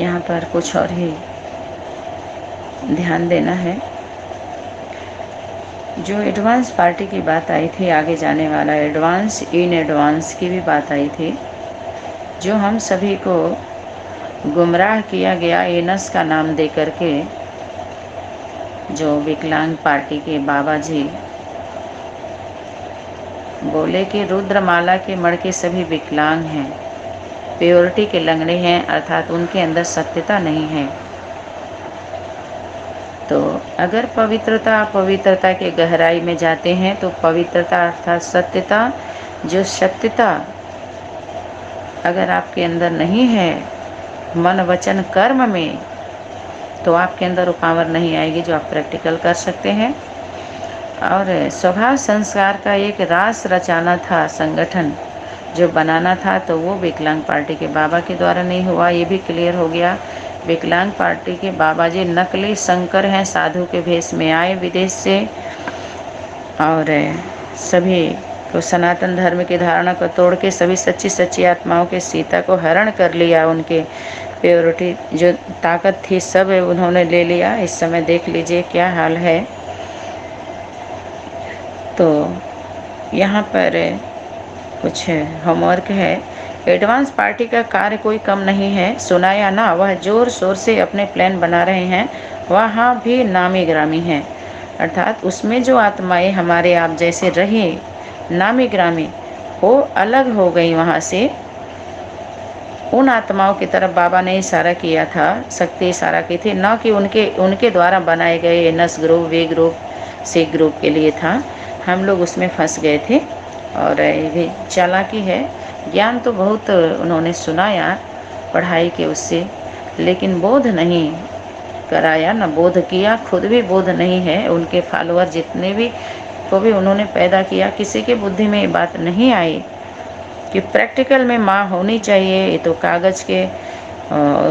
यहाँ पर कुछ और ही ध्यान देना है। जो एडवांस पार्टी की बात आई थी, आगे जाने वाला एडवांस इन एडवांस की भी बात आई थी, जो हम सभी को गुमराह किया गया एनस का नाम दे करके। जो विकलांग पार्टी के बाबा जी बोले कि रुद्रमाला के मण के सभी विकलांग हैं, प्योरिटी के लंगड़े हैं, अर्थात उनके अंदर सत्यता नहीं है। तो अगर पवित्रता के गहराई में जाते हैं तो पवित्रता अर्थात सत्यता, जो सत्यता अगर आपके अंदर नहीं है मन वचन कर्म में, तो आपके अंदर वो पावर नहीं आएगी जो आप प्रैक्टिकल कर सकते हैं। और स्वभाव संस्कार का एक रास रचाना था, संगठन जो बनाना था, तो वो विकलांग पार्टी के बाबा के द्वारा नहीं हुआ। ये भी क्लियर हो गया। विकलांग पार्टी के बाबा जी नकली शंकर हैं, साधु के भेष में आए विदेश से, और सभी को सनातन धर्म की धारणा को तोड़ के सभी सच्ची आत्माओं के सीता को हरण कर लिया। उनके प्योरिटी जो ताकत थी सब उन्होंने ले लिया। इस समय देख लीजिए क्या हाल है। तो यहाँ पर कुछ होमवर्क है। एडवांस पार्टी का कार्य कोई कम नहीं है, सुनाया ना, वह जोर शोर से अपने प्लान बना रहे हैं, वहाँ भी नामी ग्रामी हैं। अर्थात उसमें जो आत्माएं हमारे आप जैसे रही नामी ग्रामी, वो अलग हो गई वहाँ से। उन आत्माओं की तरफ बाबा ने इशारा किया था, शक्ति इशारा की थी, न कि उनके द्वारा बनाए गए एनस ग्रुप, वे ग्रुप, सी ग्रुप के लिए था। हम लोग उसमें फंस गए थे। और ये भी चालाकी है। ज्ञान तो बहुत उन्होंने सुनाया पढ़ाई के उससे, लेकिन बोध नहीं कराया, न बोध किया, खुद भी बोध नहीं है। उनके फॉलोअर जितने भी को भी उन्होंने पैदा किया, किसी के बुद्धि में ये बात नहीं आई कि प्रैक्टिकल में माँ होनी चाहिए। ये तो कागज़ के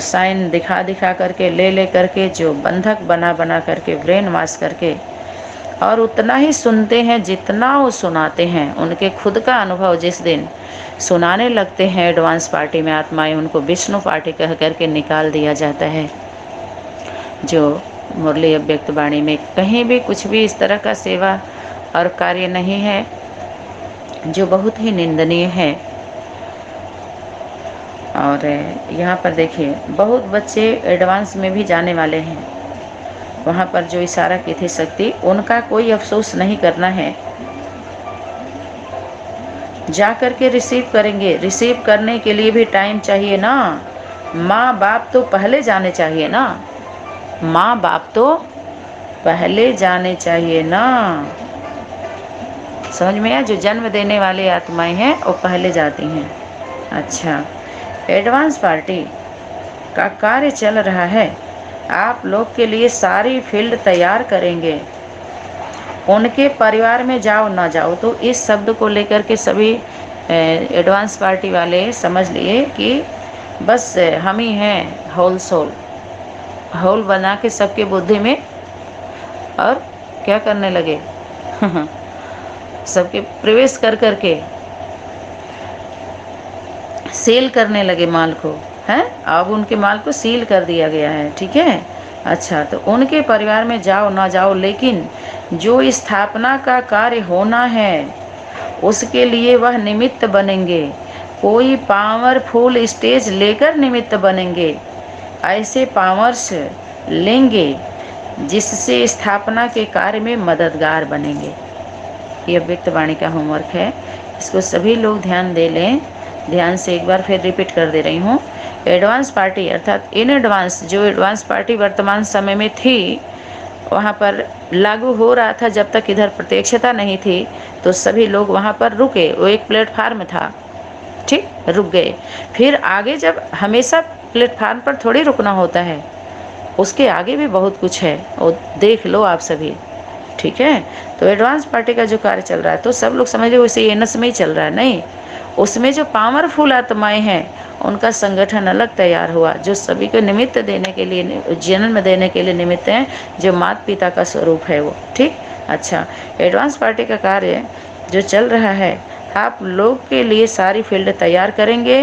साइन दिखा करके ले करके जो बंधक बना करके ब्रेन वॉश करके, और उतना ही सुनते हैं जितना वो सुनाते हैं। उनके खुद का अनुभव जिस दिन सुनाने लगते हैं एडवांस पार्टी में आत्माएं, उनको विष्णु पार्टी कह करके निकाल दिया जाता है। जो मुरली अव्यक्त वाणी में कहीं भी कुछ भी इस तरह का सेवा और कार्य नहीं है, जो बहुत ही निंदनीय है। और यहाँ पर देखिए बहुत बच्चे एडवांस में भी जाने वाले हैं। वहाँ पर जो इशारा की थी शक्ति, उनका कोई अफसोस नहीं करना है, जा कर के रिसीव करेंगे। रिसीव करने के लिए भी टाइम चाहिए ना। माँ बाप तो पहले जाने चाहिए ना, माँ बाप तो पहले जाने चाहिए ना। समझ में आया? जो जन्म देने वाली आत्माएं हैं वो पहले जाती हैं। अच्छा, एडवांस पार्टी का कार्य चल रहा है, आप लोग के लिए सारी फील्ड तैयार करेंगे। उनके परिवार में जाओ ना जाओ, तो इस शब्द को लेकर के सभी एडवांस पार्टी वाले समझ लिए कि बस हम ही हैं होल सोल, होल बना के सबके बुद्धि में, और क्या करने लगे सबके प्रवेश कर करके सेल करने लगे माल को, हैं? अब उनके माल को सील कर दिया गया है, ठीक है। अच्छा, तो उनके परिवार में जाओ ना जाओ, लेकिन जो स्थापना का कार्य होना है उसके लिए वह निमित्त बनेंगे। कोई पावरफुल स्टेज लेकर निमित्त बनेंगे, ऐसे पावर्स लेंगे जिससे स्थापना के कार्य में मददगार बनेंगे। ये अव्यक्त वाणी का होमवर्क है, इसको सभी लोग ध्यान दे लें। ध्यान से एक बार फिर रिपीट कर दे रही हूँ। एडवांस पार्टी अर्थात इन एडवांस, जो एडवांस पार्टी वर्तमान समय में थी, वहाँ पर लागू हो रहा था। जब तक इधर प्रत्यक्षता नहीं थी तो सभी लोग वहाँ पर रुके, वो एक प्लेटफार्म था, ठीक, रुक गए। फिर आगे जब हमेशा प्लेटफार्म पर थोड़ी रुकना होता है, उसके आगे भी बहुत कुछ है, वो देख लो आप सभी, ठीक है। तो एडवांस पार्टी का जो कार्य चल रहा है, तो सब लोग समझ लो वैसे एनस में ही चल रहा है, नहीं, उसमें जो पावरफुल आत्माएं हैं उनका संगठन अलग तैयार हुआ, जो सभी को निमित्त देने के लिए, जन्म देने के लिए निमित्त हैं, जो माता पिता का स्वरूप है वो, ठीक। अच्छा, एडवांस पार्टी का कार्य जो चल रहा है, आप लोग के लिए सारी फील्ड तैयार करेंगे,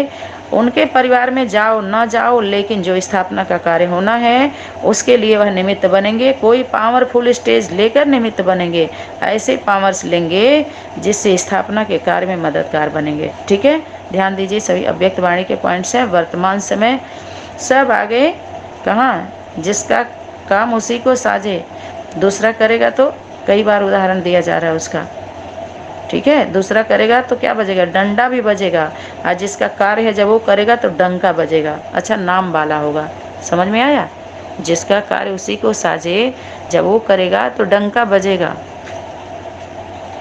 उनके परिवार में जाओ ना जाओ, लेकिन जो स्थापना का कार्य होना है उसके लिए वह निमित्त बनेंगे। कोई पावरफुल स्टेज लेकर निमित्त बनेंगे, ऐसे पावर्स लेंगे जिससे स्थापना के कार्य में मददगार बनेंगे। ठीक है, ध्यान दीजिए, सभी अव्यक्त वाणी के पॉइंट्स हैं। वर्तमान समय सब आगे कहाँ, जिसका काम उसी को साजे, दूसरा करेगा तो कई बार उदाहरण दिया जा रहा है उसका। ठीक है, दूसरा करेगा तो क्या बजेगा, डंडा भी बजेगा, और जिसका कार्य है जब वो करेगा तो डंका बजेगा। अच्छा, नाम वाला होगा, समझ में आया? जिसका कार्य उसी को साजे, जब वो करेगा तो डंका बजेगा,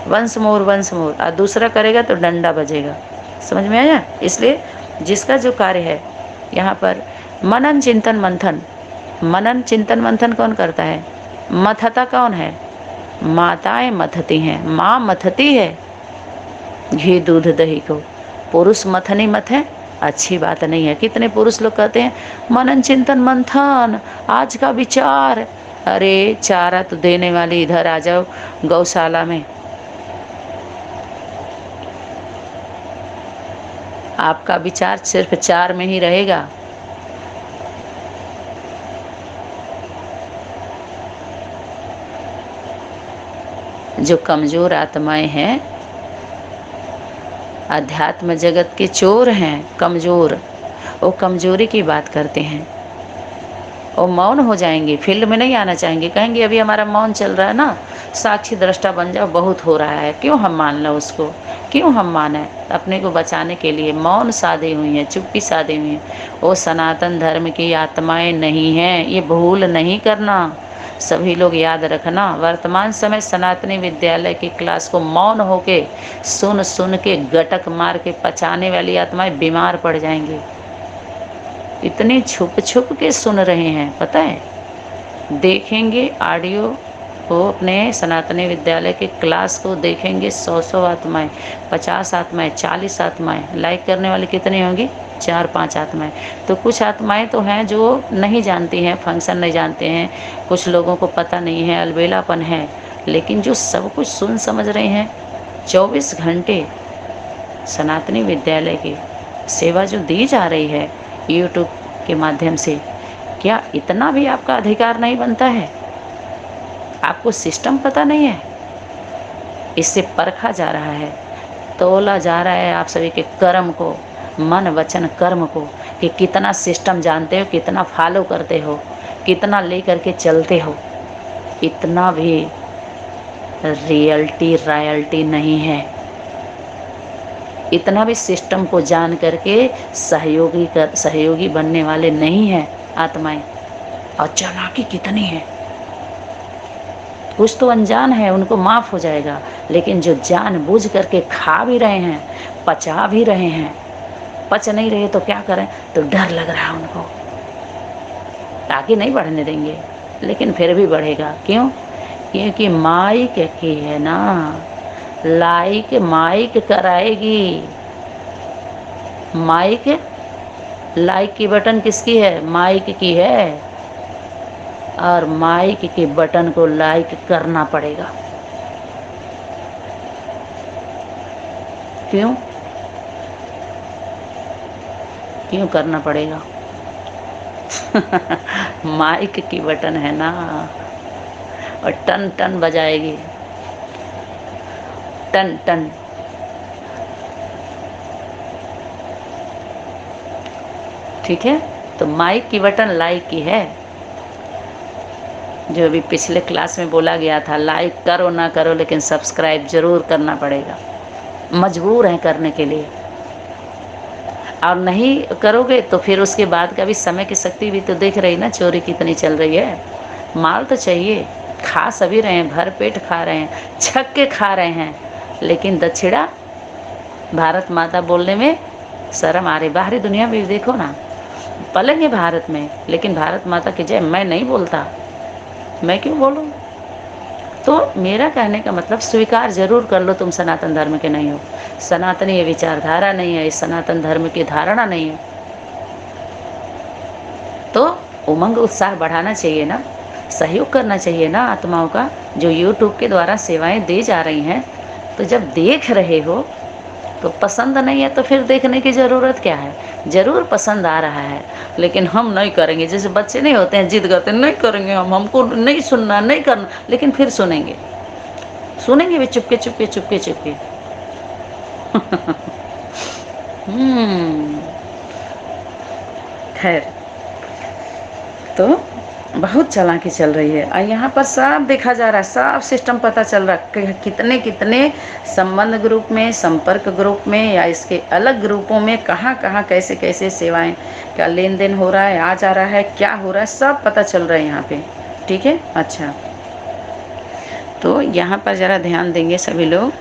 वंस मोर, और दूसरा करेगा तो डंडा बजेगा। समझ में आया? इसलिए जिसका जो कार्य है, यहाँ पर मनन चिंतन मंथन, मनन चिंतन मंथन कौन करता है? मथता कौन है? माताएं मथती हैं, माँ मथती है घी दूध दही को। पुरुष मथनी मत है, अच्छी बात नहीं है। कितने पुरुष लोग कहते हैं मनन चिंतन मंथन, आज का विचार। अरे चारा तो देने वाली इधर आ जाओ गौशाला में, आपका विचार सिर्फ चार में ही रहेगा। जो कमजोर आत्माएं हैं, अध्यात्म जगत के चोर हैं, कमजोर, वो कमजोरी की बात करते हैं, वो मौन हो जाएंगे, फील्ड में नहीं आना चाहेंगे, कहेंगे अभी हमारा मौन चल रहा है ना, साक्षी दृष्टा बन जाओ, बहुत हो रहा है, क्यों हम मान लो उसको, क्यों हम माने? अपने को बचाने के लिए मौन साधे हुई हैं, चुप्पी साधे हुई हैं। वो सनातन धर्म की आत्माएं नहीं हैं, ये भूल नहीं करना, सभी लोग याद रखना। वर्तमान समय सनातनी विद्यालय की क्लास को मौन होके सुन सुन के गटक मार के पचाने वाली आत्माएं बीमार पड़ जाएंगी। इतनी छुप छुप के सुन रहे हैं, पता है? देखेंगे ऑडियो को, अपने सनातनी विद्यालय के क्लास को देखेंगे 100 आत्माएं, 50 आत्माएं, 40 आत्माएं, लाइक करने वाली कितनी होंगी? 4-5 आत्माएं। तो कुछ आत्माएं तो हैं जो नहीं जानती हैं, फंक्शन नहीं जानते हैं, कुछ लोगों को पता नहीं है, अलबेलापन है, लेकिन जो सब कुछ सुन समझ रहे हैं, 24 घंटे सनातनी विद्यालय की सेवा जो दी जा रही है यूट्यूब के माध्यम से, क्या इतना भी आपका अधिकार नहीं बनता है? आपको सिस्टम पता नहीं है? इससे परखा जा रहा है, तोला जा रहा है आप सभी के कर्म को, मन वचन कर्म को, कि कितना सिस्टम जानते हो, कितना फॉलो करते हो, कितना लेकर के चलते हो। इतना भी रियलिटी रॉयल्टी नहीं है, इतना भी सिस्टम को जान करके सहयोगी बनने वाले नहीं हैं आत्माएं। और चालाकी कितनी है, कुछ तो अनजान है, उनको माफ़ हो जाएगा, लेकिन जो जान बूझ करके खा भी रहे हैं, पचा भी रहे हैं, पच नहीं रहे तो क्या करें? तो डर लग रहा है उनको, आगे नहीं बढ़ने देंगे, लेकिन फिर भी बढ़ेगा। क्यों? क्योंकि माइक की है ना, लाइक माइक कराएगी। माइक, लाइक की बटन किसकी है? माइक की है, और माइक के बटन को लाइक करना पड़ेगा। क्यों? क्यों करना पड़ेगा? माइक की बटन है ना, और टन टन बजाएगी, टन टन। ठीक है, तो माइक की बटन लाइक की है। जो अभी पिछले क्लास में बोला गया था, लाइक करो ना करो, लेकिन सब्सक्राइब जरूर करना पड़ेगा, मजबूर हैं करने के लिए। और नहीं करोगे तो फिर उसके बाद का भी समय की शक्ति भी तो देख रही ना, चोरी कितनी चल रही है। माल तो चाहिए, खा सभी रहे हैं, भर पेट खा रहे हैं, छक के खा रहे हैं, लेकिन दक्षिणा भारत माता बोलने में शर्म आ रही। बाहरी दुनिया में भी देखो ना, पलेंगे भारत में, लेकिन भारत माता की जय मैं नहीं बोलता, मैं क्यों बोलूँ? तो मेरा कहने का मतलब, स्वीकार जरूर कर लो तुम सनातन धर्म के नहीं हो, सनातनी ये विचारधारा नहीं है, इस सनातन धर्म की धारणा नहीं है, तो उमंग उत्साह बढ़ाना चाहिए ना, सहयोग करना चाहिए ना आत्माओं का, जो यूट्यूब के द्वारा सेवाएं दी जा रही हैं। तो जब देख रहे हो तो पसंद नहीं है तो फिर देखने की ज़रूरत क्या है? ज़रूर पसंद आ रहा है, लेकिन हम नहीं करेंगे। जैसे बच्चे नहीं होते हैं, ज़िद करते हैं, नहीं करेंगे हम, हमको नहीं सुनना, नहीं करना, लेकिन फिर सुनेंगे। सुनेंगे भी चुपके, चुपके, चुपके, चुपके। हुँ, खैर, तो बहुत चालाकी चल रही है और यहाँ पर साफ देखा जा रहा है, साफ सिस्टम पता चल रहा है कि कितने संबंध ग्रुप में, संपर्क ग्रुप में या इसके अलग ग्रुपों में कहाँ-कहाँ, कैसे-कैसे सेवाएँ का लेन-देन हो रहा है, आ जा रहा है, क्या हो रहा है, सब पता चल रहा है यहाँ पे। ठीक है? अच्छा, तो यहाँ पर ज़रा ध्यान देंगे सभी लोग।